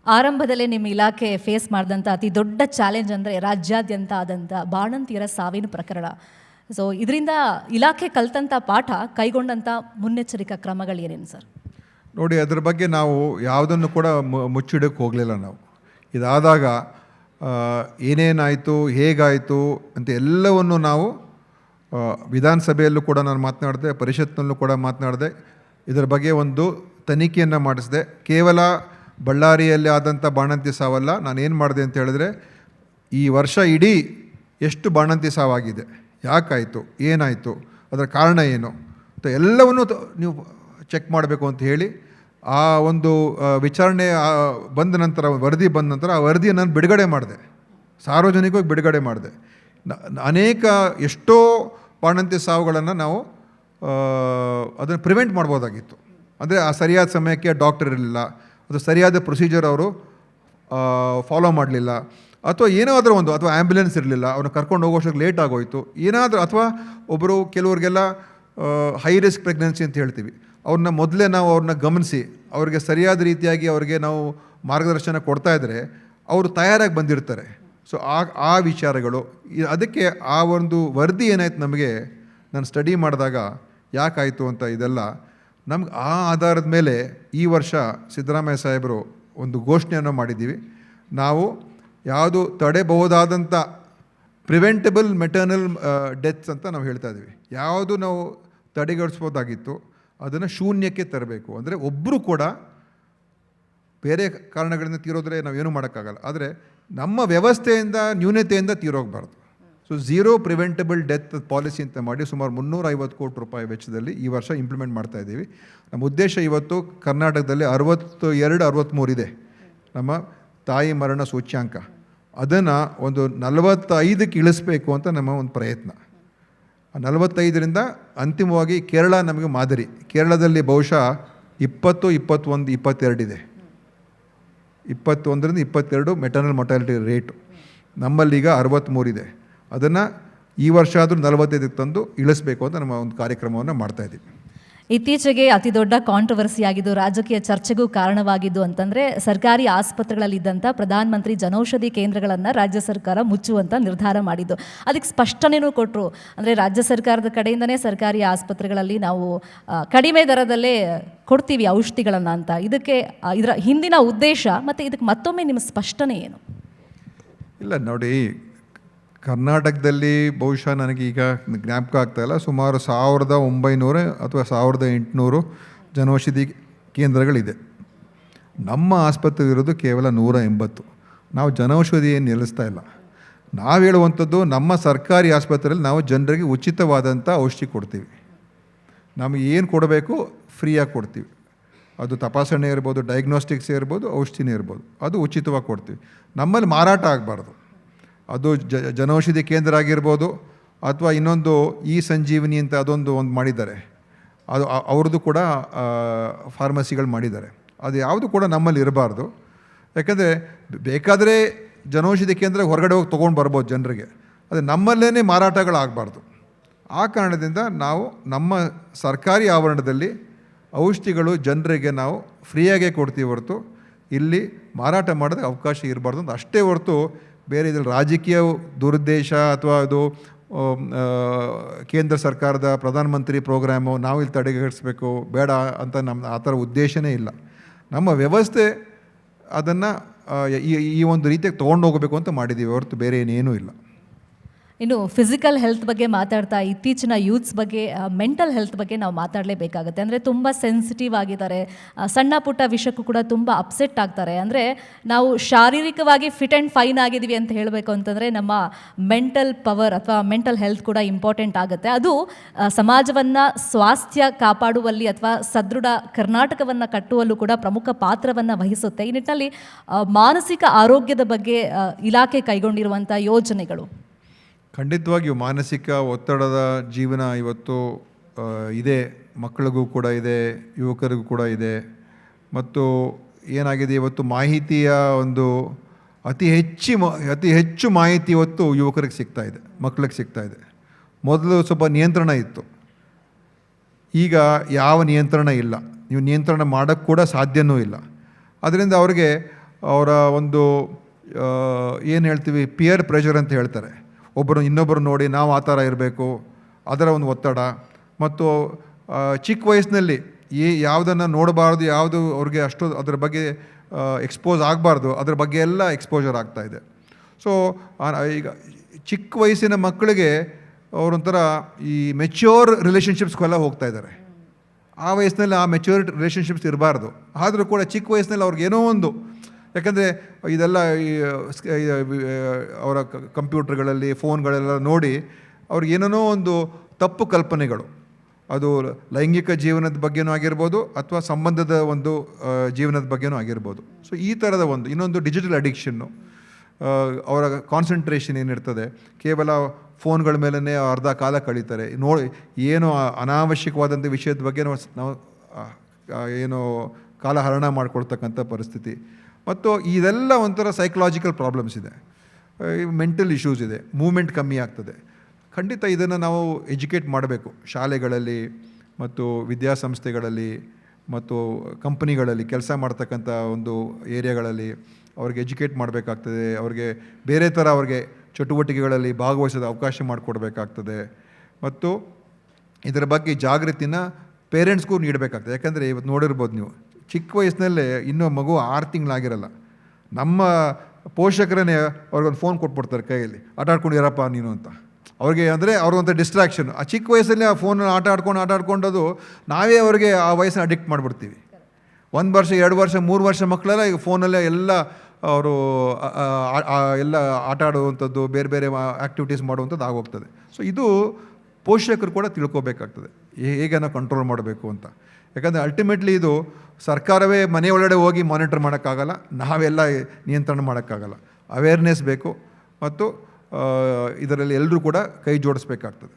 ಆರಂಭದಲ್ಲೇ ನಿಮ್ಮ ಇಲಾಖೆ ಫೇಸ್ ಮಾಡಿದಂಥ ಅತಿ ದೊಡ್ಡ ಚಾಲೆಂಜ್ ಅಂದರೆ ರಾಜ್ಯಾದ್ಯಂತ ಆದಂಥ ಬಾಣಂತಿಯರ ಸಾವಿನ ಪ್ರಕರಣ. ಸೊ ಇದರಿಂದ ಇಲಾಖೆ ಕಲ್ತಂಥ ಪಾಠ, ಕೈಗೊಂಡಂಥ ಮುನ್ನೆಚ್ಚರಿಕಾ ಕ್ರಮಗಳೇನೇನು ಸರ್? ನೋಡಿ, ಅದರ ಬಗ್ಗೆ ನಾವು ಯಾವುದನ್ನು ಕೂಡ ಮುಚ್ಚಿಡಕ್ಕೆ ಹೋಗಲಿಲ್ಲ. ನಾವು ಇದಾದಾಗ ಏನೇನಾಯಿತು, ಹೇಗಾಯಿತು ಅಂತ ಎಲ್ಲವನ್ನು ನಾವು ವಿಧಾನಸಭೆಯಲ್ಲೂ ಕೂಡ ನಾನು ಮಾತನಾಡಿದೆ, ಪರಿಷತ್ನಲ್ಲೂ ಕೂಡ ಮಾತನಾಡಿದೆ. ಇದರ ಬಗ್ಗೆ ಒಂದು ತನಿಖೆಯನ್ನು ಮಾಡಿಸಿದೆ. ಕೇವಲ ಬಳ್ಳಾರಿಯಲ್ಲಿ ಆದಂಥ ಬಾಣಂತಿ ಸಾವಲ್ಲ, ನಾನೇನು ಮಾಡಿದೆ ಅಂತ ಹೇಳಿದ್ರೆ, ಈ ವರ್ಷ ಇಡೀ ಎಷ್ಟು ಬಾಣಂತಿ ಸಾವಾಗಿದೆ, ಯಾಕಾಯಿತು, ಏನಾಯಿತು, ಅದರ ಕಾರಣ ಏನು ಅಂತ ಎಲ್ಲವನ್ನೂ ನೀವು ಚೆಕ್ ಮಾಡಬೇಕು ಅಂತ ಹೇಳಿ ಆ ಒಂದು ವಿಚಾರಣೆ ಬಂದ ನಂತರ, ವರದಿ ಬಂದ ನಂತರ ಆ ವರದಿಯನ್ನು ನಾನು ಬಿಡುಗಡೆ ಮಾಡಿದೆ, ಸಾರ್ವಜನಿಕವಾಗಿ ಬಿಡುಗಡೆ ಮಾಡಿದೆ. ಅನೇಕ ಎಷ್ಟೋ ಬಾಣಂತಿ ಸಾವುಗಳನ್ನು ನಾವು ಅದನ್ನು ಪ್ರಿವೆಂಟ್ ಮಾಡ್ಬೋದಾಗಿತ್ತು. ಅಂದರೆ ಆ ಸರಿಯಾದ ಸಮಯಕ್ಕೆ ಡಾಕ್ಟರ್ ಇರಲಿಲ್ಲ, ಅದು ಸರಿಯಾದ ಪ್ರೊಸೀಜರ್ ಅವರು ಫಾಲೋ ಮಾಡಲಿಲ್ಲ, ಅಥವಾ ಏನೋ ಆದರೂ ಒಂದು, ಅಥವಾ ಆ್ಯಂಬುಲೆನ್ಸ್ ಇರಲಿಲ್ಲ, ಅವ್ರನ್ನ ಕರ್ಕೊಂಡು ಹೋಗೋಷ್ಟಕ್ಕೆ ಲೇಟ್ ಆಗೋಯಿತು ಏನಾದರೂ, ಅಥವಾ ಕೆಲವ್ರಿಗೆಲ್ಲ ಹೈ ರಿಸ್ಕ್ ಪ್ರೆಗ್ನೆನ್ಸಿ ಅಂತ ಹೇಳ್ತೀವಿ, ಅವ್ರನ್ನ ಮೊದಲೇ ನಾವು ಅವ್ರನ್ನ ಗಮನಿಸಿ ಅವ್ರಿಗೆ ಸರಿಯಾದ ರೀತಿಯಾಗಿ ಅವ್ರಿಗೆ ನಾವು ಮಾರ್ಗದರ್ಶನ ಕೊಡ್ತಾಯಿದ್ರೆ ಅವರು ತಯಾರಾಗಿ ಬಂದಿರ್ತಾರೆ. ಸೊ ಆ ವಿಚಾರಗಳು, ಅದಕ್ಕೆ ಆ ಒಂದು ವರದಿ ಏನಾಯ್ತು ನಮಗೆ, ನಾನು ಸ್ಟಡಿ ಮಾಡಿದಾಗ ಯಾಕಾಯಿತು ಅಂತ ಇದೆಲ್ಲ ನಮ್ಗೆ ಆ ಆಧಾರದ ಮೇಲೆ ಈ ವರ್ಷ ಸಿದ್ದರಾಮಯ್ಯ ಸಾಹೇಬರು ಒಂದು ಘೋಷಣೆಯನ್ನು ಮಾಡಿದ್ದೀವಿ. ನಾವು ಯಾವುದು ತಡೆಬಹುದಾದಂಥ ಪ್ರಿವೆಂಟಬಲ್ ಮೆಟರ್ನಲ್ ಡೆತ್ಸ್ ಅಂತ ನಾವು ಹೇಳ್ತಾ ಇದ್ದೀವಿ. ಯಾವುದು ನಾವು ತಡೆಗಟ್ಟಿಸ್ಬೋದಾಗಿತ್ತು ಅದನ್ನು ಶೂನ್ಯಕ್ಕೆ ತರಬೇಕು. ಅಂದರೆ ಒಬ್ಬರು ಕೂಡ ಬೇರೆ ಕಾರಣಗಳಿಂದ ತೀರೋದ್ರೆ ನಾವೇನು ಮಾಡೋಕ್ಕಾಗಲ್ಲ, ಆದರೆ ನಮ್ಮ ವ್ಯವಸ್ಥೆಯಿಂದ ನ್ಯೂನತೆಯಿಂದ ತೀರೋಗಬಾರ್ದು. So zero preventable death policy ಅಂತ ಮಾಡಿ ಸುಮಾರು 350 ಕೋಟಿ ರೂಪಾಯಿ ವೆಚ್ಚದಲ್ಲಿ ಈ ವರ್ಷ ಇಂಪ್ಲಿಮೆಂಟ್ ಮಾಡ್ತಾಯಿದ್ದೀವಿ. ನಮ್ಮ ಉದ್ದೇಶ ಇವತ್ತು ಕರ್ನಾಟಕದಲ್ಲಿ 62-63 ಇದೆ ನಮ್ಮ ತಾಯಿ ಮರಣ ಸೂಚ್ಯಾಂಕ, ಅದನ್ನು ಒಂದು 45ಕ್ಕೆ ಇಳಿಸ್ಬೇಕು ಅಂತ ನಮ್ಮ ಒಂದು ಪ್ರಯತ್ನ. 45ರಿಂದ ಅಂತಿಮವಾಗಿ ಕೇರಳ ನಮಗೆ ಮಾದರಿ. ಕೇರಳದಲ್ಲಿ ಬಹುಶಃ 20, 21, 22 ಇದೆ, 21ರಿಂದ 22 ಮೆಟರ್ನಲ್ ಮೊರ್ಟಾಲಿಟಿ ರೇಟು. ನಮ್ಮಲ್ಲೀಗ 63 ಇದೆ. ಅದನ್ನು ಈ ವರ್ಷ ಆದರೂ 45ಕ್ಕೆ ತಂದು ಇಳಿಸ್ಬೇಕು ಅಂತ ನಮ್ಮ ಒಂದು ಕಾರ್ಯಕ್ರಮವನ್ನು ಮಾಡ್ತಾಯಿದ್ದೀವಿ. ಇತ್ತೀಚೆಗೆ ಅತಿ ದೊಡ್ಡ ಕಾಂಟ್ರವರ್ಸಿ ಆಗಿದ್ದು, ರಾಜಕೀಯ ಚರ್ಚೆಗೂ ಕಾರಣವಾಗಿದ್ದು ಅಂತಂದರೆ ಸರ್ಕಾರಿ ಆಸ್ಪತ್ರೆಗಳಲ್ಲಿದ್ದಂಥ ಪ್ರಧಾನಮಂತ್ರಿ ಜನೌಷಧಿ ಕೇಂದ್ರಗಳನ್ನು ರಾಜ್ಯ ಸರ್ಕಾರ ಮುಚ್ಚುವಂಥ ನಿರ್ಧಾರ ಮಾಡಿದ್ದು. ಅದಕ್ಕೆ ಸ್ಪಷ್ಟನೆಯೂ ಕೊಟ್ಟರು. ಅಂದರೆ ರಾಜ್ಯ ಸರ್ಕಾರದ ಕಡೆಯಿಂದನೇ ಸರ್ಕಾರಿ ಆಸ್ಪತ್ರೆಗಳಲ್ಲಿ ನಾವು ಕಡಿಮೆ ದರದಲ್ಲೇ ಕೊಡ್ತೀವಿ ಔಷಧಿಗಳನ್ನು ಅಂತ. ಇದರ ಹಿಂದಿನ ಉದ್ದೇಶ ಮತ್ತು ಇದಕ್ಕೆ ಮತ್ತೊಮ್ಮೆ ನಿಮ್ಮ ಸ್ಪಷ್ಟನೆ ಏನು? ಇಲ್ಲ ನೋಡಿ, ಕರ್ನಾಟಕದಲ್ಲಿ ಬಹುಶಃ ನನಗೀಗ ಜ್ಞಾಪಕ ಆಗ್ತಾಯಿಲ್ಲ, ಸುಮಾರು 1900 ಅಥವಾ 1800 ಜನೌಷಧಿ ಕೇಂದ್ರಗಳಿದೆ. ನಮ್ಮ ಆಸ್ಪತ್ರೆ ಇರೋದು ಕೇವಲ 180. ನಾವು ಜನೌಷಧಿ ಏನು ನಿಲ್ಲಿಸ್ತಾ ಇಲ್ಲ. ನಾವು ಹೇಳುವಂಥದ್ದು, ನಮ್ಮ ಸರ್ಕಾರಿ ಆಸ್ಪತ್ರೆಯಲ್ಲಿ ನಾವು ಜನರಿಗೆ ಉಚಿತವಾದಂಥ ಔಷಧಿ ಕೊಡ್ತೀವಿ. ನಮಗೆ ಏನು ಕೊಡಬೇಕು ಫ್ರೀಯಾಗಿ ಕೊಡ್ತೀವಿ. ಅದು ತಪಾಸಣೆ ಇರ್ಬೋದು, ಡಯಾಗ್ನೋಸ್ಟಿಕ್ಸ್ ಇರ್ಬೋದು, ಔಷಧಿನೇ ಇರ್ಬೋದು, ಅದು ಉಚಿತವಾಗಿ ಕೊಡ್ತೀವಿ. ನಮ್ಮಲ್ಲಿ ಮಾರಾಟ ಆಗಬಾರ್ದು. ಅದು ಜನೌಷಧಿ ಕೇಂದ್ರ ಆಗಿರ್ಬೋದು, ಅಥವಾ ಇನ್ನೊಂದು ಈ ಸಂಜೀವಿನಿ ಅಂತ ಅದೊಂದು ಮಾಡಿದ್ದಾರೆ, ಅದು ಅವ್ರದ್ದು ಕೂಡ ಫಾರ್ಮಸಿಗಳು ಮಾಡಿದ್ದಾರೆ. ಅದು ಯಾವುದು ಕೂಡ ನಮ್ಮಲ್ಲಿ ಇರಬಾರ್ದು. ಯಾಕಂದರೆ ಬೇಕಾದರೆ ಜನೌಷಧಿ ಕೇಂದ್ರ ಹೊರಗಡೆ ಹೋಗಿ ತೊಗೊಂಡು ಬರ್ಬೋದು ಜನರಿಗೆ, ಅದು ನಮ್ಮಲ್ಲೇ ಮಾರಾಟಗಳಾಗಬಾರ್ದು. ಆ ಕಾರಣದಿಂದ ನಾವು ನಮ್ಮ ಸರ್ಕಾರಿ ಆವರಣದಲ್ಲಿ ಔಷಧಿಗಳು ಜನರಿಗೆ ನಾವು ಫ್ರೀಯಾಗೇ ಕೊಡ್ತೀವಿ ಹೊರತು ಇಲ್ಲಿ ಮಾರಾಟ ಮಾಡೋದಕ್ಕೆ ಅವಕಾಶ ಇರಬಾರ್ದು ಅಂತ ಅಷ್ಟೇ ಹೊರತು ಬೇರೆ ಇದ್ರಲ್ಲಿ ರಾಜಕೀಯ ದುರುದ್ದೇಶ ಅಥವಾ ಅದು ಕೇಂದ್ರ ಸರ್ಕಾರದ ಪ್ರಧಾನಮಂತ್ರಿ ಪ್ರೋಗ್ರಾಮು ನಾವು ಇಲ್ಲಿ ತಡೆಗಟ್ಟಿಸ್ಬೇಕು ಬೇಡ ಅಂತ ನಮ್ಮ ಆ ಥರ ಉದ್ದೇಶನೇ ಇಲ್ಲ. ನಮ್ಮ ವ್ಯವಸ್ಥೆ ಅದನ್ನು ಈ ಒಂದು ರೀತಿಯಾಗಿ ತೊಗೊಂಡು ಹೋಗಬೇಕು ಅಂತ ಮಾಡಿದ್ದೀವಿ ಹೊರತು ಬೇರೆ ಏನೇನೂ ಇಲ್ಲ. ಇನ್ನು ಫಿಸಿಕಲ್ ಹೆಲ್ತ್ ಬಗ್ಗೆ ಮಾತಾಡ್ತಾ, ಇತ್ತೀಚಿನ ಯೂತ್ಸ್ ಬಗ್ಗೆ, ಮೆಂಟಲ್ ಹೆಲ್ತ್ ಬಗ್ಗೆ ನಾವು ಮಾತಾಡಲೇಬೇಕಾಗುತ್ತೆ. ಅಂದರೆ ತುಂಬ ಸೆನ್ಸಿಟಿವ್ ಆಗಿದ್ದಾರೆ, ಸಣ್ಣ ಪುಟ್ಟ ವಿಷಯಕ್ಕೂ ಕೂಡ ತುಂಬ ಅಪ್ಸೆಟ್ ಆಗ್ತಾರೆ. ಅಂದರೆ ನಾವು ಶಾರೀರಿಕವಾಗಿ ಫಿಟ್ ಆ್ಯಂಡ್ ಫೈನ್ ಆಗಿದ್ದೀವಿ ಅಂತ ಹೇಳಬೇಕು ಅಂತಂದರೆ ನಮ್ಮ ಮೆಂಟಲ್ ಪವರ್ ಅಥವಾ ಮೆಂಟಲ್ ಹೆಲ್ತ್ ಕೂಡ ಇಂಪಾರ್ಟೆಂಟ್ ಆಗುತ್ತೆ. ಅದು ಸಮಾಜವನ್ನು ಸ್ವಾಸ್ಥ್ಯ ಕಾಪಾಡುವಲ್ಲಿ ಅಥವಾ ಸದೃಢ ಕರ್ನಾಟಕವನ್ನು ಕಟ್ಟುವಲ್ಲೂ ಕೂಡ ಪ್ರಮುಖ ಪಾತ್ರವನ್ನು ವಹಿಸುತ್ತೆ. ಈ ನಿಟ್ಟಿನಲ್ಲಿ ಮಾನಸಿಕ ಆರೋಗ್ಯದ ಬಗ್ಗೆ ಇಲಾಖೆ ಕೈಗೊಂಡಿರುವಂಥ ಯೋಜನೆಗಳು? ಖಂಡಿತವಾಗಿಯೂ ಮಾನಸಿಕ ಒತ್ತಡದ ಜೀವನ ಇವತ್ತು ಇದೆ, ಮಕ್ಕಳಿಗೂ ಕೂಡ ಇದೆ, ಯುವಕರಿಗೂ ಕೂಡ ಇದೆ. ಮತ್ತು ಏನಾಗಿದೆ, ಇವತ್ತು ಮಾಹಿತಿಯ ಒಂದು ಅತಿ ಹೆಚ್ಚು ಮಾಹಿತಿ ಇವತ್ತು ಯುವಕರಿಗೆ ಸಿಗ್ತಾಯಿದೆ, ಮಕ್ಕಳಿಗೆ ಸಿಗ್ತಾಯಿದೆ. ಮೊದಲು ಸ್ವಲ್ಪ ನಿಯಂತ್ರಣ ಇತ್ತು, ಈಗ ಯಾವ ನಿಯಂತ್ರಣ ಇಲ್ಲ. ನೀವು ನಿಯಂತ್ರಣ ಮಾಡೋಕ್ಕೆ ಕೂಡ ಸಾಧ್ಯವೂ ಇಲ್ಲ. ಅದರಿಂದ ಅವ್ರಿಗೆ ಅವರ ಒಂದು ಏನು ಹೇಳ್ತೀವಿ ಪಿಯರ್ ಪ್ರೆಷರ್ ಅಂತ ಹೇಳ್ತಾರೆ, ಒಬ್ಬರು ಇನ್ನೊಬ್ಬರು ನೋಡಿ ನಾವು ಆ ಥರ ಇರಬೇಕು, ಅದರ ಒಂದು ಒತ್ತಡ, ಮತ್ತು ಚಿಕ್ಕ ವಯಸ್ಸಿನಲ್ಲಿ ಯಾವುದನ್ನು ನೋಡಬಾರ್ದು, ಯಾವುದು ಅವ್ರಿಗೆ ಅಷ್ಟು ಅದರ ಬಗ್ಗೆ ಎಕ್ಸ್ಪೋಸ್ ಆಗಬಾರ್ದು, ಅದ್ರ ಬಗ್ಗೆ ಎಲ್ಲ ಎಕ್ಸ್ಪೋಜರ್ ಆಗ್ತಾಯಿದೆ. ಸೊ ಈಗ ಚಿಕ್ಕ ವಯಸ್ಸಿನ ಮಕ್ಕಳಿಗೆ ಅವರೊಂಥರ ಈ ಮೆಚ್ಯೂರ್ ರಿಲೇಷನ್ಶಿಪ್ಸ್ಗೆಲ್ಲ ಹೋಗ್ತಾ ಇದ್ದಾರೆ. ಆ ವಯಸ್ಸಿನಲ್ಲಿ ಆ ಮೆಚ್ಯೂರ್ ರಿಲೇಷನ್ಶಿಪ್ಸ್ ಇರಬಾರ್ದು. ಆದರೂ ಕೂಡ ಚಿಕ್ಕ ವಯಸ್ಸಿನಲ್ಲಿ ಅವ್ರಿಗೆ ಏನೋ ಒಂದು, ಯಾಕಂದರೆ ಇದೆಲ್ಲ ಅವರ ಕಂಪ್ಯೂಟರ್ಗಳಲ್ಲಿ ಫೋನ್ಗಳೆಲ್ಲ ನೋಡಿ ಅವ್ರಿಗೆ ಏನೇನೋ ಒಂದು ತಪ್ಪು ಕಲ್ಪನೆಗಳು, ಅದು ಲೈಂಗಿಕ ಜೀವನದ ಬಗ್ಗೆನೂ ಆಗಿರ್ಬೋದು ಅಥವಾ ಸಂಬಂಧದ ಒಂದು ಜೀವನದ ಬಗ್ಗೆನೂ ಆಗಿರ್ಬೋದು. ಸೊ ಈ ಥರದ ಒಂದು ಇನ್ನೊಂದು ಡಿಜಿಟಲ್ ಅಡಿಕ್ಷನ್ನು, ಅವರ ಕಾನ್ಸಂಟ್ರೇಷನ್ ಏನಿರ್ತದೆ ಕೇವಲ ಫೋನ್ಗಳ ಮೇಲೇ ಅರ್ಧ ಕಾಲ ಕಳೀತಾರೆ. ನೋಡಿ ಏನು ಅನಾವಶ್ಯಕವಾದಂಥ ವಿಷಯದ ಬಗ್ಗೆ ನಾವು ಏನು ಕಾಲ ಹರಣ ಮಾಡ್ಕೊಳ್ತಕ್ಕಂಥ ಪರಿಸ್ಥಿತಿ. ಮತ್ತು ಇದೆಲ್ಲ ಒಂಥರ ಸೈಕಲಾಜಿಕಲ್ ಪ್ರಾಬ್ಲಮ್ಸ್ ಇದೆ, ಮೆಂಟಲ್ ಇಶ್ಯೂಸ್ ಇದೆ, ಮೂವ್ಮೆಂಟ್ ಕಮ್ಮಿ ಆಗ್ತದೆ. ಖಂಡಿತ ಇದನ್ನು ನಾವು ಎಜುಕೇಟ್ ಮಾಡಬೇಕು ಶಾಲೆಗಳಲ್ಲಿ ಮತ್ತು ವಿದ್ಯಾಸಂಸ್ಥೆಗಳಲ್ಲಿ ಮತ್ತು ಕಂಪ್ನಿಗಳಲ್ಲಿ ಕೆಲಸ ಮಾಡ್ತಕ್ಕಂಥ ಒಂದು ಏರಿಯಾಗಳಲ್ಲಿ ಅವ್ರಿಗೆ ಎಜುಕೇಟ್ ಮಾಡಬೇಕಾಗ್ತದೆ. ಅವ್ರಿಗೆ ಬೇರೆ ಥರ ಅವ್ರಿಗೆ ಚಟುವಟಿಕೆಗಳಲ್ಲಿ ಭಾಗವಹಿಸೋದು ಅವಕಾಶ ಮಾಡಿಕೊಡ್ಬೇಕಾಗ್ತದೆ. ಮತ್ತು ಇದರ ಬಗ್ಗೆ ಜಾಗೃತಿನ ಪೇರೆಂಟ್ಸ್ಗೂ ನೀಡಬೇಕಾಗ್ತದೆ. ಯಾಕಂದರೆ ಇವತ್ತು ನೋಡಿರ್ಬೋದು ನೀವು, ಚಿಕ್ಕ ವಯಸ್ಸಿನಲ್ಲೇ ಇನ್ನೂ ಮಗು 6 ತಿಂಗಳಾಗಿರಲ್ಲ, ನಮ್ಮ ಪೋಷಕರೇ ಅವ್ರಿಗೊಂದು ಫೋನ್ ಕೊಟ್ಬಿಡ್ತಾರೆ ಕೈಯಲ್ಲಿ, ಆಟ ಆಡ್ಕೊಂಡು ಇರಪ್ಪ ನೀನು ಅಂತ. ಅವ್ರಿಗೆ ಅಂದರೆ ಅವ್ರಿಗೊಂಥ ಡಿಸ್ಟ್ರಾಕ್ಷನ್. ಆ ಚಿಕ್ಕ ವಯಸ್ಸಲ್ಲಿ ಆ ಫೋನ್ ಆಟ ಆಡ್ಕೊಂಡದು ನಾವೇ ಅವ್ರಿಗೆ ಆ ವಯಸ್ಸನ್ನ ಅಡಿಕ್ಟ್ ಮಾಡಿಬಿಡ್ತೀವಿ. 1 ವರ್ಷ 2 ವರ್ಷ 3 ವರ್ಷ ಮಕ್ಕಳೆಲ್ಲ ಈಗ ಫೋನಲ್ಲೇ ಎಲ್ಲ ಅವರು ಎಲ್ಲ ಆಟ ಆಡುವಂಥದ್ದು, ಬೇರೆ ಬೇರೆ ಆ್ಯಕ್ಟಿವಿಟೀಸ್ ಮಾಡುವಂಥದ್ದು ಆಗೋಗ್ತದೆ. ಸೊ ಇದು ಪೋಷಕರು ಕೂಡ ತಿಳ್ಕೊಬೇಕಾಗ್ತದೆ, ಹೇಗೆ ನಾವು ಕಂಟ್ರೋಲ್ ಮಾಡಬೇಕು ಅಂತ. ಯಾಕಂದರೆ ಅಲ್ಟಿಮೇಟ್ಲಿ ಇದು ಸರ್ಕಾರವೇ ಮನೆ ಒಳಗಡೆ ಹೋಗಿ ಮಾನಿಟರ್ ಮಾಡೋಕ್ಕಾಗಲ್ಲ, ನಾವೆಲ್ಲ ನಿಯಂತ್ರಣ ಮಾಡೋಕ್ಕಾಗಲ್ಲ. ಅವೇರ್ನೆಸ್ ಬೇಕು ಮತ್ತು ಇದರಲ್ಲಿ ಎಲ್ಲರೂ ಕೂಡ ಕೈ ಜೋಡಿಸ್ಬೇಕಾಗ್ತದೆ.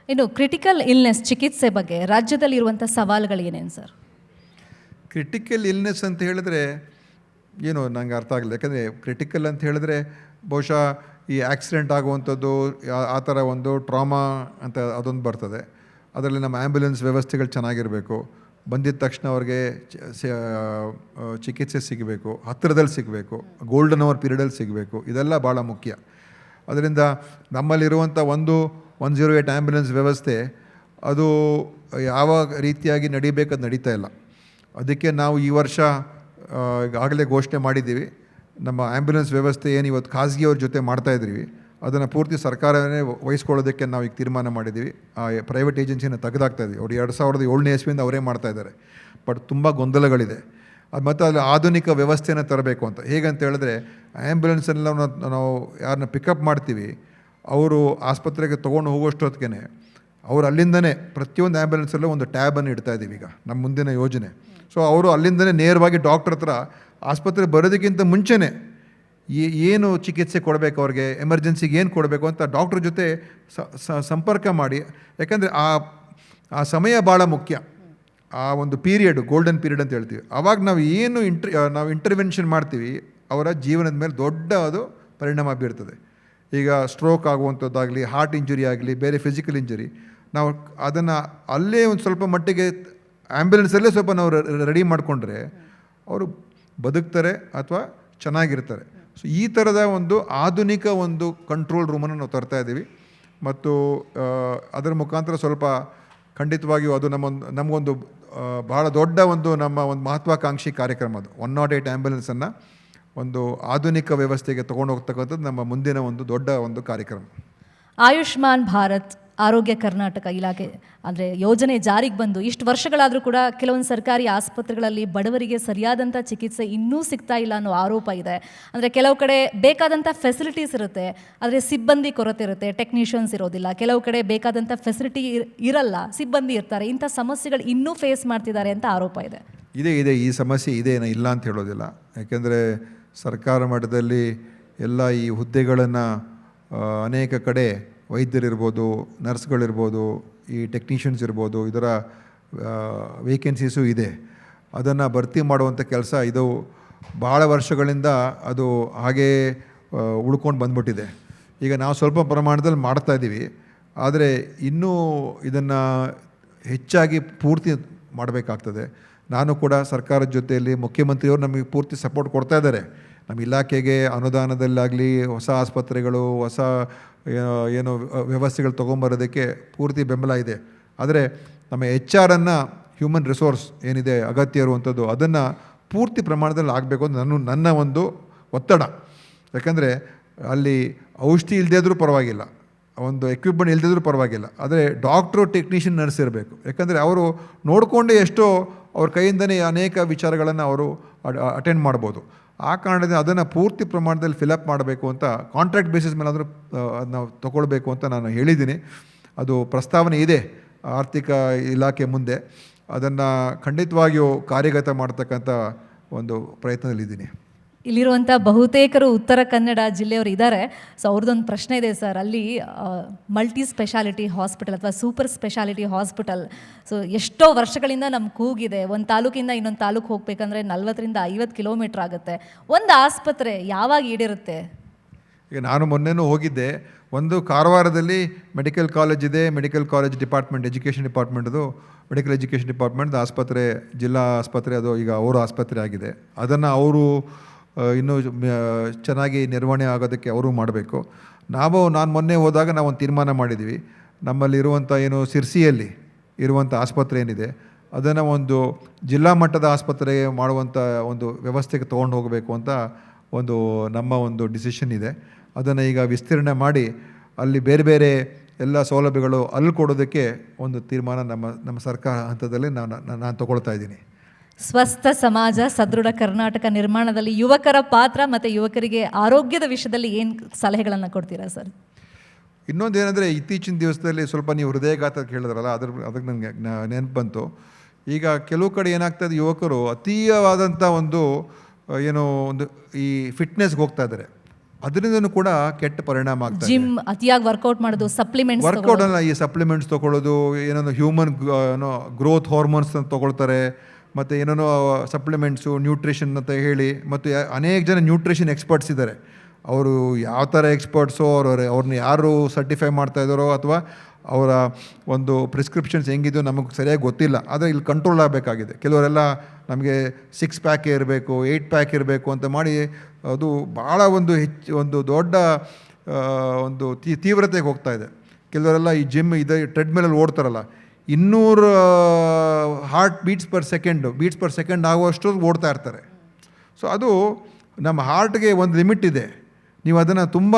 ಇನ್ನು ಕ್ರಿಟಿಕಲ್ ಇಲ್ನೆಸ್ ಚಿಕಿತ್ಸೆ ಬಗ್ಗೆ ರಾಜ್ಯದಲ್ಲಿ ಇರುವಂಥ ಸವಾಲುಗಳು ಏನೇನು ಸರ್? ಕ್ರಿಟಿಕಲ್ ಇಲ್ನೆಸ್ ಅಂತ ಹೇಳಿದ್ರೆ ಏನು ನಂಗೆ ಅರ್ಥ ಆಗಲಿಲ್ಲ. ಯಾಕಂದರೆ ಕ್ರಿಟಿಕಲ್ ಅಂತ ಹೇಳಿದ್ರೆ ಬಹುಶಃ ಈ ಆಕ್ಸಿಡೆಂಟ್ ಆಗುವಂಥದ್ದು, ಆ ಥರ ಒಂದು ಟ್ರಾಮಾ ಅಂತ ಅದೊಂದು ಬರ್ತದೆ. ಅದರಲ್ಲಿ ನಮ್ಮ ಆ್ಯಂಬುಲೆನ್ಸ್ ವ್ಯವಸ್ಥೆಗಳು ಚೆನ್ನಾಗಿರಬೇಕು, ಬಂದಿದ್ದ ತಕ್ಷಣ ಅವ್ರಿಗೆ ಚಿಕಿತ್ಸೆ ಸಿಗಬೇಕು, ಹತ್ತಿರದಲ್ಲಿ ಸಿಗಬೇಕು, ಗೋಲ್ಡನ್ ಅವರ್ ಪೀರಿಯಡಲ್ಲಿ ಸಿಗಬೇಕು. ಇದೆಲ್ಲ ಭಾಳ ಮುಖ್ಯ. ಅದರಿಂದ ನಮ್ಮಲ್ಲಿರುವಂಥ 108 ಆ್ಯಂಬುಲೆನ್ಸ್ ವ್ಯವಸ್ಥೆ ಅದು ಯಾವ ರೀತಿಯಾಗಿ ನಡಿಬೇಕದು ನಡೀತಾ ಇಲ್ಲ. ಅದಕ್ಕೆ ನಾವು ಈ ವರ್ಷ ಈಗಾಗಲೇ ಘೋಷಣೆ ಮಾಡಿದ್ದೀವಿ, ನಮ್ಮ ಆ್ಯಂಬುಲೆನ್ಸ್ ವ್ಯವಸ್ಥೆ ಏನು ಇವತ್ತು ಖಾಸಗಿಯವ್ರ ಜೊತೆ ಮಾಡ್ತಾಯಿದ್ದೀವಿ ಅದನ್ನು ಪೂರ್ತಿ ಸರ್ಕಾರವೇ ವಹಿಸ್ಕೊಳ್ಳೋದಕ್ಕೆ ನಾವು ಈಗ ತೀರ್ಮಾನ ಮಾಡಿದ್ದೀವಿ. ಆ ಪ್ರೈವೇಟ್ ಏಜೆನ್ಸಿನ ತೆಗೆದಾಕ್ತಾಯಿದ್ದೀವಿ. ಅವರು 2007ನೇ ಇಸ್ವಿಯಿಂದ ಅವರೇ ಮಾಡ್ತಾಯಿದ್ದಾರೆ. ಬಟ್ ತುಂಬ ಗೊಂದಲಗಳಿದೆ. ಅದು ಮತ್ತು ಅಲ್ಲಿ ಆಧುನಿಕ ವ್ಯವಸ್ಥೆಯನ್ನು ತರಬೇಕು ಅಂತ. ಹೇಗಂತ ಹೇಳಿದ್ರೆ ಆ್ಯಂಬುಲೆನ್ಸೆಲ್ಲ ನಾವು ಯಾರನ್ನ ಪಿಕಪ್ ಮಾಡ್ತೀವಿ, ಅವರು ಆಸ್ಪತ್ರೆಗೆ ತೊಗೊಂಡು ಹೋಗೋಷ್ಟೊತ್ತಿಗೆ ಅವರು ಅಲ್ಲಿಂದನೇ ಪ್ರತಿಯೊಂದು ಆ್ಯಂಬುಲೆನ್ಸಲ್ಲೂ ಒಂದು ಟ್ಯಾಬನ್ನು ಇಡ್ತಾಯಿದ್ದೀವಿ ಈಗ ನಮ್ಮ ಮುಂದಿನ ಯೋಜನೆ. ಸೊ ಅವರು ಅಲ್ಲಿಂದನೇ ನೇರವಾಗಿ ಡಾಕ್ಟ್ರ್ ಹತ್ರ ಆಸ್ಪತ್ರೆಗೆ ಬರೋದಕ್ಕಿಂತ ಮುಂಚೆನೇ ಏನು ಚಿಕಿತ್ಸೆ ಕೊಡಬೇಕು, ಅವ್ರಿಗೆ ಎಮರ್ಜೆನ್ಸಿಗೆ ಏನು ಕೊಡಬೇಕು ಅಂತ ಡಾಕ್ಟ್ರ್ ಜೊತೆ ಸಂಪರ್ಕ ಮಾಡಿ. ಯಾಕಂದರೆ ಆ ಸಮಯ ಭಾಳ ಮುಖ್ಯ. ಆ ಒಂದು ಪೀರಿಯಡ್ ಗೋಲ್ಡನ್ ಪೀರಿಯಡ್ ಅಂತ ಹೇಳ್ತೀವಿ. ಆವಾಗ ನಾವು ಏನು ನಾವು ಇಂಟರ್ವೆನ್ಷನ್ ಮಾಡ್ತೀವಿ ಅವರ ಜೀವನದ ಮೇಲೆ ದೊಡ್ಡ ಅದು ಪರಿಣಾಮ ಬೀರ್ತದೆ. ಈಗ ಸ್ಟ್ರೋಕ್ ಆಗುವಂಥದ್ದಾಗಲಿ, ಹಾರ್ಟ್ ಇಂಜುರಿ ಆಗಲಿ, ಬೇರೆ ಫಿಸಿಕಲ್ ಇಂಜುರಿ, ನಾವು ಅದನ್ನು ಅಲ್ಲೇ ಒಂದು ಸ್ವಲ್ಪ ಮಟ್ಟಿಗೆ ಆ್ಯಂಬುಲೆನ್ಸಲ್ಲೇ ಸ್ವಲ್ಪ ನಾವು ರೆಡಿ ಮಾಡಿಕೊಂಡ್ರೆ ಅವರು ಬದುಕ್ತಾರೆ ಅಥವಾ ಚೆನ್ನಾಗಿರ್ತಾರೆ. ಸೊ ಈ ಥರದ ಒಂದು ಆಧುನಿಕ ಒಂದು ಕಂಟ್ರೋಲ್ ರೂಮನ್ನು ನಾವು ತರ್ತಾ ಇದ್ದೀವಿ. ಮತ್ತು ಅದರ ಮುಖಾಂತರ ಸ್ವಲ್ಪ ಖಂಡಿತವಾಗಿಯೂ ಅದು ನಮಗೊಂದು ಭಾಳ ದೊಡ್ಡ ನಮ್ಮ ಒಂದು ಮಹತ್ವಾಕಾಂಕ್ಷಿ ಕಾರ್ಯಕ್ರಮ. ಅದು 108 ಆ್ಯಂಬುಲೆನ್ಸನ್ನು ಒಂದು ಆಧುನಿಕ ವ್ಯವಸ್ಥೆಗೆ ತೊಗೊಂಡು ಹೋಗ್ತಕ್ಕಂಥದ್ದು ನಮ್ಮ ಮುಂದಿನ ಒಂದು ದೊಡ್ಡ ಒಂದು ಕಾರ್ಯಕ್ರಮ. ಆಯುಷ್ಮಾನ್ ಭಾರತ್ ಆರೋಗ್ಯ ಕರ್ನಾಟಕ ಇಲಾಖೆ ಅಂದರೆ ಯೋಜನೆ ಜಾರಿಗೆ ಬಂದು ಇಷ್ಟು ವರ್ಷಗಳಾದರೂ ಕೂಡ ಕೆಲವೊಂದು ಸರ್ಕಾರಿ ಆಸ್ಪತ್ರೆಗಳಲ್ಲಿ ಬಡವರಿಗೆ ಸರಿಯಾದಂಥ ಚಿಕಿತ್ಸೆ ಇನ್ನೂ ಸಿಗ್ತಾ ಇಲ್ಲ ಅನ್ನೋ ಆರೋಪ ಇದೆ. ಅಂದರೆ ಕೆಲವು ಕಡೆ ಬೇಕಾದಂಥ ಫೆಸಿಲಿಟೀಸ್ ಇರುತ್ತೆ, ಆದರೆ ಸಿಬ್ಬಂದಿ ಕೊರತೆ ಇರುತ್ತೆ, ಟೆಕ್ನಿಷಿಯನ್ಸ್ ಇರೋದಿಲ್ಲ. ಕೆಲವು ಕಡೆ ಬೇಕಾದಂಥ ಫೆಸಿಲಿಟಿ ಇರಲ್ಲ, ಸಿಬ್ಬಂದಿ ಇರ್ತಾರೆ. ಇಂಥ ಸಮಸ್ಯೆಗಳು ಇನ್ನೂ ಫೇಸ್ ಮಾಡ್ತಿದ್ದಾರೆ ಅಂತ ಆರೋಪ ಇದೆ. ಇದೆ ಈ ಸಮಸ್ಯೆ ಇದೆ, ಇಲ್ಲ ಅಂತ ಹೇಳೋದಿಲ್ಲ. ಯಾಕೆಂದರೆ ಸರ್ಕಾರ ಮಟ್ಟದಲ್ಲಿ ಎಲ್ಲ ಈ ಹುದ್ದೆಗಳನ್ನು ಅನೇಕ ಕಡೆ ವೈದ್ಯರಿರ್ಬೋದು, ನರ್ಸ್ಗಳಿರ್ಬೋದು, ಈ ಟೆಕ್ನಿಷಿಯನ್ಸ್ ಇರ್ಬೋದು, ಇದರ ವೇಕೆನ್ಸೀಸು ಇದೆ. ಅದನ್ನು ಭರ್ತಿ ಮಾಡುವಂಥ ಕೆಲಸ ಇದು ಭಾಳ ವರ್ಷಗಳಿಂದ ಅದು ಹಾಗೇ ಉಳ್ಕೊಂಡು ಬಂದ್ಬಿಟ್ಟಿದೆ. ಈಗ ನಾವು ಸ್ವಲ್ಪ ಪ್ರಮಾಣದಲ್ಲಿ ಮಾಡ್ತಾಯಿದ್ದೀವಿ, ಆದರೆ ಇನ್ನೂ ಇದನ್ನು ಹೆಚ್ಚಾಗಿ ಪೂರ್ತಿ ಮಾಡಬೇಕಾಗ್ತದೆ. ನಾನು ಕೂಡ ಸರ್ಕಾರದ ಜೊತೆಯಲ್ಲಿ ಮುಖ್ಯಮಂತ್ರಿಯವರು ನಮಗೆ ಪೂರ್ತಿ ಸಪೋರ್ಟ್ ಕೊಡ್ತಾ ಇದ್ದಾರೆ. ನಮ್ಮ ಇಲಾಖೆಗೆ ಅನುದಾನದಲ್ಲಾಗಲಿ ಹೊಸ ಆಸ್ಪತ್ರೆಗಳು, ಹೊಸ ಏನು ವ್ಯವಸ್ಥೆಗಳು ತೊಗೊಂಬರೋದಕ್ಕೆ ಪೂರ್ತಿ ಬೆಂಬಲ ಇದೆ. ಆದರೆ ನಮ್ಮ HR-ಅನ್ನು, ಹ್ಯೂಮನ್ ರಿಸೋರ್ಸ್ ಏನಿದೆ ಅಗತ್ಯ ಇರುವಂಥದ್ದು, ಅದನ್ನು ಪೂರ್ತಿ ಪ್ರಮಾಣದಲ್ಲಿ ಆಗಬೇಕು ಅಂತ ನನ್ನ ಒಂದು ಒತ್ತಡ. ಯಾಕಂದರೆ ಅಲ್ಲಿ ಔಷಧಿ ಇಲ್ಲದೇ ಇದ್ರೂ ಪರವಾಗಿಲ್ಲ, ಒಂದು ಎಕ್ವಿಪ್ಮೆಂಟ್ ಇಲ್ಲದಿದ್ರೂ ಪರವಾಗಿಲ್ಲ, ಆದರೆ ಡಾಕ್ಟ್ರು, ಟೆಕ್ನಿಷಿಯನ್, ನರ್ಸ್ ಇರಬೇಕು. ಯಾಕಂದರೆ ಅವರು ನೋಡಿಕೊಂಡೇ ಎಷ್ಟೋ ಅವ್ರ ಕೈಯಿಂದನೇ ಅನೇಕ ವಿಚಾರಗಳನ್ನು ಅವರು ಅಟೆಂಡ್ ಮಾಡ್ಬೋದು. ಆ ಕಾರಣದಿಂದ ಅದನ್ನು ಪೂರ್ತಿ ಪ್ರಮಾಣದಲ್ಲಿ ಫಿಲಪ್ ಮಾಡಬೇಕು ಅಂತ ಕಾಂಟ್ರಾಕ್ಟ್ ಬೇಸಿಸ್ ಮೇಲೆ ಆದರೂ ನಾವು ತೊಗೊಳ್ಬೇಕು ಅಂತ ನಾನು ಹೇಳಿದ್ದೀನಿ. ಅದು ಪ್ರಸ್ತಾವನೆ ಇದೆ ಆರ್ಥಿಕ ಇಲಾಖೆ ಮುಂದೆ. ಅದನ್ನು ಖಂಡಿತವಾಗಿಯೂ ಕಾರ್ಯಗತ ಮಾಡ್ತಕ್ಕಂಥ ಒಂದು ಪ್ರಯತ್ನದಲ್ಲಿದ್ದೀನಿ. ಇಲ್ಲಿರುವಂಥ ಬಹುತೇಕರು ಉತ್ತರ ಕನ್ನಡ ಜಿಲ್ಲೆಯವರು ಇದ್ದಾರೆ. ಸೊ ಅವ್ರದ್ದೊಂದು ಪ್ರಶ್ನೆ ಇದೆ ಸರ್. ಅಲ್ಲಿ ಮಲ್ಟಿ ಸ್ಪೆಷಾಲಿಟಿ ಹಾಸ್ಪಿಟಲ್ ಅಥವಾ ಸೂಪರ್ ಸ್ಪೆಷಾಲಿಟಿ ಹಾಸ್ಪಿಟಲ್ ಸೊ ಎಷ್ಟೋ ವರ್ಷಗಳಿಂದ ನಮ್ಮ ಕೂಗಿದೆ. ಒಂದು ತಾಲೂಕಿಂದ ಇನ್ನೊಂದು ತಾಲೂಕು ಹೋಗಬೇಕಂದ್ರೆ 40-50 ಕಿಲೋಮೀಟ್ರ್ ಆಗುತ್ತೆ. ಒಂದು ಆಸ್ಪತ್ರೆ ಯಾವಾಗ ಈಡೇರುತ್ತೆ? ಈಗ ನಾನು ಮೊನ್ನೆನೂ ಹೋಗಿದ್ದೆ. ಒಂದು ಕಾರವಾರದಲ್ಲಿ ಮೆಡಿಕಲ್ ಕಾಲೇಜ್ ಇದೆ, ಮೆಡಿಕಲ್ ಕಾಲೇಜ್ ಡಿಪಾರ್ಟ್ಮೆಂಟ್, ಎಜುಕೇಷನ್ ಡಿಪಾರ್ಟ್ಮೆಂಟ್ದು, ಮೆಡಿಕಲ್ ಎಜುಕೇಷನ್ ಡಿಪಾರ್ಟ್ಮೆಂಟ್ ಆಸ್ಪತ್ರೆ, ಜಿಲ್ಲಾ ಆಸ್ಪತ್ರೆ, ಅದು ಈಗ ಅವರ ಆಸ್ಪತ್ರೆ ಆಗಿದೆ. ಅದನ್ನು ಅವರು ಇನ್ನೂ ಚೆನ್ನಾಗಿ ನಿರ್ವಹಣೆ ಆಗೋದಕ್ಕೆ ಅವರು ಮಾಡಬೇಕು. ನಾನು ಮೊನ್ನೆ ಹೋದಾಗ ನಾವು ಒಂದು ತೀರ್ಮಾನ ಮಾಡಿದ್ವಿ. ನಮ್ಮಲ್ಲಿರುವಂಥ ಏನು ಸಿರ್ಸಿಯಲ್ಲಿ ಇರುವಂಥ ಆಸ್ಪತ್ರೆ ಏನಿದೆ ಅದನ್ನು ಒಂದು ಜಿಲ್ಲಾ ಮಟ್ಟದ ಆಸ್ಪತ್ರೆಗೆ ಮಾಡುವಂಥ ಒಂದು ವ್ಯವಸ್ಥೆಗೆ ತೊಗೊಂಡು ಹೋಗಬೇಕು ಅಂತ ನಮ್ಮ ಒಂದು ಡಿಸಿಷನ್ ಇದೆ. ಅದನ್ನು ಈಗ ವಿಸ್ತೀರ್ಣೆ ಮಾಡಿ ಅಲ್ಲಿ ಬೇರೆ ಬೇರೆ ಎಲ್ಲ ಸೌಲಭ್ಯಗಳು ಅಲ್ಲಿ ಕೊಡೋದಕ್ಕೆ ಒಂದು ತೀರ್ಮಾನ ನಮ್ಮ ಸರ್ಕಾರ ಹಂತದಲ್ಲಿ ನಾನು ತಗೊಳ್ತಾ ಇದ್ದೀನಿ. ಸ್ವಸ್ಥ ಸಮಾಜ ಸದೃಢ ಕರ್ನಾಟಕ ನಿರ್ಮಾಣದಲ್ಲಿ ಯುವಕರ ಪಾತ್ರ ಮತ್ತು ಯುವಕರಿಗೆ ಆರೋಗ್ಯದ ವಿಷಯದಲ್ಲಿ ಏನು ಸಲಹೆಗಳನ್ನು ಕೊಡ್ತೀರಾ ಸರ್? ಇನ್ನೊಂದು ಏನಂದರೆ, ಇತ್ತೀಚಿನ ದಿವಸದಲ್ಲಿ ಸ್ವಲ್ಪ ನೀವು ಹೃದಯಘಾತ ಕೇಳಿದ್ರಲ್ಲ, ಅದಕ್ಕೆ ನನಗೆ ನೆನಪು ಬಂತು. ಈಗ ಕೆಲವು ಕಡೆ ಏನಾಗ್ತದೆ, ಯುವಕರು ಅತೀಯವಾದಂಥ ಒಂದು ಈ ಫಿಟ್ನೆಸ್ಗೆ ಹೋಗ್ತಾ ಇದ್ದಾರೆ. ಅದರಿಂದನೂ ಕೂಡ ಕೆಟ್ಟ ಪರಿಣಾಮ ಆಗ್ತದೆ. ಜಿಮ್, ಅತಿಯಾಗಿ ವರ್ಕೌಟ್ ಮಾಡೋದು, ಸಪ್ಲಿಮೆಂಟ್ಸ್, ವರ್ಕೌಟ್ ಅಲ್ಲ, ಈ ಸಪ್ಲಿಮೆಂಟ್ಸ್ ತೊಗೊಳ್ಳೋದು, ಏನೋ ಹ್ಯೂಮನ್ ಗ್ರೋತ್ ಹಾರ್ಮೋನ್ಸ್ ತೊಗೊಳ್ತಾರೆ, ಮತ್ತು ಏನೇನೋ ಸಪ್ಲಿಮೆಂಟ್ಸು, ನ್ಯೂಟ್ರಿಷನ್ ಅಂತ ಹೇಳಿ. ಮತ್ತು ಅನೇಕ ಜನ ನ್ಯೂಟ್ರಿಷನ್ ಎಕ್ಸ್ಪರ್ಟ್ಸ್ ಇದ್ದಾರೆ. ಅವರು ಯಾವ ಥರ ಎಕ್ಸ್ಪರ್ಟ್ಸೋ, ಅವ್ರನ್ನ ಯಾರು ಸರ್ಟಿಫೈ ಮಾಡ್ತಾ ಇದ್ದಾರೋ ಅಥವಾ ಅವರ ಒಂದು ಪ್ರಿಸ್ಕ್ರಿಪ್ಷನ್ಸ್ ಹೆಂಗಿದೆಯೋ ನಮಗೆ ಸರಿಯಾಗಿ ಗೊತ್ತಿಲ್ಲ. ಆದರೆ ಇಲ್ಲಿ ಕಂಟ್ರೋಲ್ ಆಗಬೇಕಾಗಿದೆ. ಕೆಲವರೆಲ್ಲ ನಮಗೆ 6 ಪ್ಯಾಕ್ ಇರಬೇಕು, 8 ಪ್ಯಾಕ್ ಇರಬೇಕು ಅಂತ ಮಾಡಿ ಅದು ಭಾಳ ಒಂದು ದೊಡ್ಡ ಒಂದು ತೀವ್ರತೆಗೆ ಹೋಗ್ತಾ ಇದೆ. ಕೆಲವರೆಲ್ಲ ಈ ಜಿಮ್ ಟ್ರೆಡ್ಮಿಲಲ್ಲಿ ಓಡ್ತಾರಲ್ಲ, 200 ಹಾರ್ಟ್ ಬೀಟ್ಸ್ ಪರ್ ಸೆಕೆಂಡ್ ಆಗುವಷ್ಟು ಓಡ್ತಾ ಇರ್ತಾರೆ. ಸೊ ಅದು ನಮ್ಮ ಹಾರ್ಟ್ಗೆ ಒಂದು ಲಿಮಿಟ್ ಇದೆ. ನೀವು ಅದನ್ನು ತುಂಬ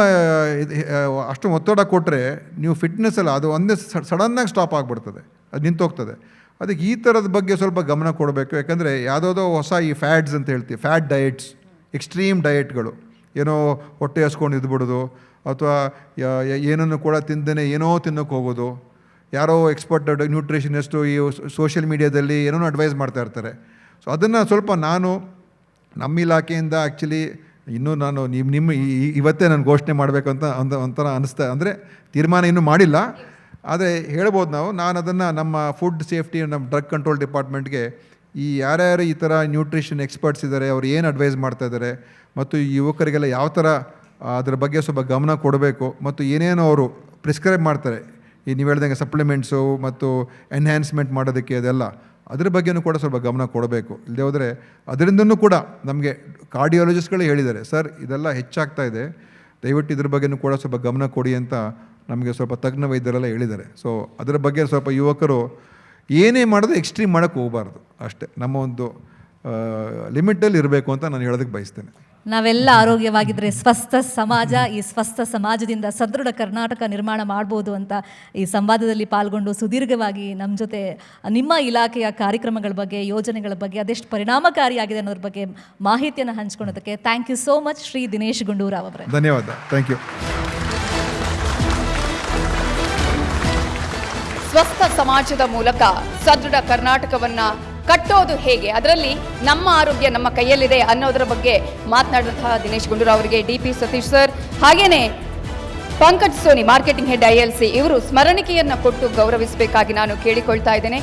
ಅಷ್ಟು ಒತ್ತಡ ಕೊಟ್ಟರೆ ನೀವು ಫಿಟ್ನೆಸ್ಸಲ್ಲ, ಅದು ಒಂದೇ ಸಡನ್ನಾಗಿ ಸ್ಟಾಪ್ ಆಗಿಬಿಡ್ತದೆ, ಅದು ನಿಂತೋಗ್ತದೆ. ಅದಕ್ಕೆ ಈ ಥರದ ಬಗ್ಗೆ ಸ್ವಲ್ಪ ಗಮನ ಕೊಡಬೇಕು. ಯಾಕಂದರೆ ಯಾವುದೋ ಹೊಸ ಈ ಫ್ಯಾಡ್ಸ್ ಅಂತ ಹೇಳ್ತೀವಿ, ಫ್ಯಾಟ್ ಡಯೆಟ್ಸ್, ಎಕ್ಸ್ಟ್ರೀಮ್ ಡಯೆಟ್ಗಳು, ಏನೋ ಹೊಟ್ಟೆ ಹಸ್ಕೊಂಡು ಇದ್ಬಿಡೋದು, ಅಥವಾ ಏನನ್ನು ಕೂಡ ತಿಂದೇ ಏನೋ ತಿನ್ನೋಕ್ಕೆ ಹೋಗೋದು. ಯಾರೋ ಎಕ್ಸ್ಪರ್ಟ್ ನ್ಯೂಟ್ರಿಷನಿಸ್ಟು ಈ ಸೋಷಿಯಲ್ ಮೀಡಿಯಾದಲ್ಲಿ ಏನೋ ಅಡ್ವೈಸ್ ಮಾಡ್ತಾ ಇರ್ತಾರೆ. ಸೊ ಅದನ್ನು ಸ್ವಲ್ಪ ನಮ್ಮ ಇಲಾಖೆಯಿಂದ ಆ್ಯಕ್ಚುಲಿ ಇನ್ನೂ ನಾನು ಇವತ್ತೇ ನಾನು ಘೋಷಣೆ ಮಾಡಬೇಕಂತ ಒಂಥರ ಅನಿಸ್ತಾ, ಅಂದರೆ ತೀರ್ಮಾನ ಇನ್ನೂ ಮಾಡಿಲ್ಲ, ಆದರೆ ಹೇಳ್ಬೋದು ನಾನು ಅದನ್ನು ನಮ್ಮ ಫುಡ್ ಸೇಫ್ಟಿ, ನಮ್ಮ ಡ್ರಗ್ ಕಂಟ್ರೋಲ್ ಡಿಪಾರ್ಟ್ಮೆಂಟ್ಗೆ ಈ ಯಾರ್ಯಾರು ಈ ಥರ ನ್ಯೂಟ್ರಿಷನ್ ಎಕ್ಸ್ಪರ್ಟ್ಸ್ ಇದ್ದಾರೆ, ಅವ್ರು ಏನು ಅಡ್ವೈಸ್ ಮಾಡ್ತಾ ಇದ್ದಾರೆ, ಮತ್ತು ಈ ಯುವಕರಿಗೆಲ್ಲ ಯಾವ ಥರ ಅದ್ರ ಬಗ್ಗೆ ಸ್ವಲ್ಪ ಗಮನ ಕೊಡಬೇಕು, ಮತ್ತು ಏನೇನೋ ಅವರು ಪ್ರಿಸ್ಕ್ರೈಬ್ ಮಾಡ್ತಾರೆ, ಈ ನೀವು ಹೇಳ್ದಂಗೆ ಸಪ್ಲಿಮೆಂಟ್ಸು ಮತ್ತು ಎನ್ಹ್ಯಾನ್ಸ್ಮೆಂಟ್ ಮಾಡೋದಕ್ಕೆ, ಅದೆಲ್ಲ ಅದ್ರ ಬಗ್ಗೆಯೂ ಕೂಡ ಸ್ವಲ್ಪ ಗಮನ ಕೊಡಬೇಕು. ಇಲ್ಲದೆ ಹೋದರೆ ಅದರಿಂದನೂ ಕೂಡ ನಮಗೆ ಕಾರ್ಡಿಯಾಲಜಿಸ್ಟ್ಗಳೇ ಹೇಳಿದ್ದಾರೆ, ಸರ್ ಇದೆಲ್ಲ ಹೆಚ್ಚಾಗ್ತಾ ಇದೆ, ದಯವಿಟ್ಟು ಇದ್ರ ಬಗ್ಗೆಯೂ ಕೂಡ ಸ್ವಲ್ಪ ಗಮನ ಕೊಡಿ ಅಂತ ನಮಗೆ ಸ್ವಲ್ಪ ತಜ್ಞ ವೈದ್ಯರೆಲ್ಲ ಹೇಳಿದ್ದಾರೆ. ಸೊ ಅದರ ಬಗ್ಗೆ ಸ್ವಲ್ಪ ಯುವಕರು ಏನೇ ಮಾಡೋದು ಎಕ್ಸ್ಟ್ರೀಮ್ ಮಾಡೋಕ್ಕೆ ಹೋಗಬಾರ್ದು, ಅಷ್ಟೇ. ನಮ್ಮ ಒಂದು ಲಿಮಿಟಲ್ಲಿ ಇರಬೇಕು ಅಂತ ನಾನು ಹೇಳೋದಕ್ಕೆ ಬಯಸ್ತೇನೆ. ನಾವೆಲ್ಲ ಆರೋಗ್ಯವಾಗಿದ್ದರೆ ಸ್ವಸ್ಥ ಸಮಾಜ, ಈ ಸ್ವಸ್ಥ ಸಮಾಜದಿಂದ ಸದೃಢ ಕರ್ನಾಟಕ ನಿರ್ಮಾಣ ಮಾಡ್ಬೋದು ಅಂತ ಈ ಸಂವಾದದಲ್ಲಿ ಪಾಲ್ಗೊಂಡು ಸುದೀರ್ಘವಾಗಿ ನಮ್ಮ ಜೊತೆ ನಿಮ್ಮ ಇಲಾಖೆಯ ಕಾರ್ಯಕ್ರಮಗಳ ಬಗ್ಗೆ, ಯೋಜನೆಗಳ ಬಗ್ಗೆ, ಅದೆಷ್ಟು ಪರಿಣಾಮಕಾರಿಯಾಗಿದೆ ಅನ್ನೋದ್ರ ಬಗ್ಗೆ ಮಾಹಿತಿಯನ್ನು ಹಂಚ್ಕೊಳ್ಳೋದಕ್ಕೆ thank you so much Shri Dinesh Gundu Rao ಅವರೇ. ಧನ್ಯವಾದ. Thank you. ಸ್ವಸ್ಥ ಸಮಾಜದ ಮೂಲಕ ಸದೃಢ ಕರ್ನಾಟಕವನ್ನ ಕಟ್ಟೋದು ಹೇಗೆ, ಅದರಲ್ಲಿ ನಮ್ಮ ಆರೋಗ್ಯ ನಮ್ಮ ಕೈಯಲ್ಲಿದೆ ಅನ್ನೋದರ ಬಗ್ಗೆ ಮಾತನಾಡಿದಂತಹ ದಿನೇಶ್ ಗುಂಡೂರಾವ್ ಅವರಿಗೆ DP ಸತೀಶ್ ಸರ್, ಹಾಗೇನೆ Pankaj Soni marketing head ILC ಇವರು ಸ್ಮರಣಿಕೆಯನ್ನ ಕೊಟ್ಟು ಗೌರವಿಸಬೇಕಾಗಿ ನಾನು ಕೇಳಿಕೊಳ್ತಾ ಇದ್ದೇನೆ.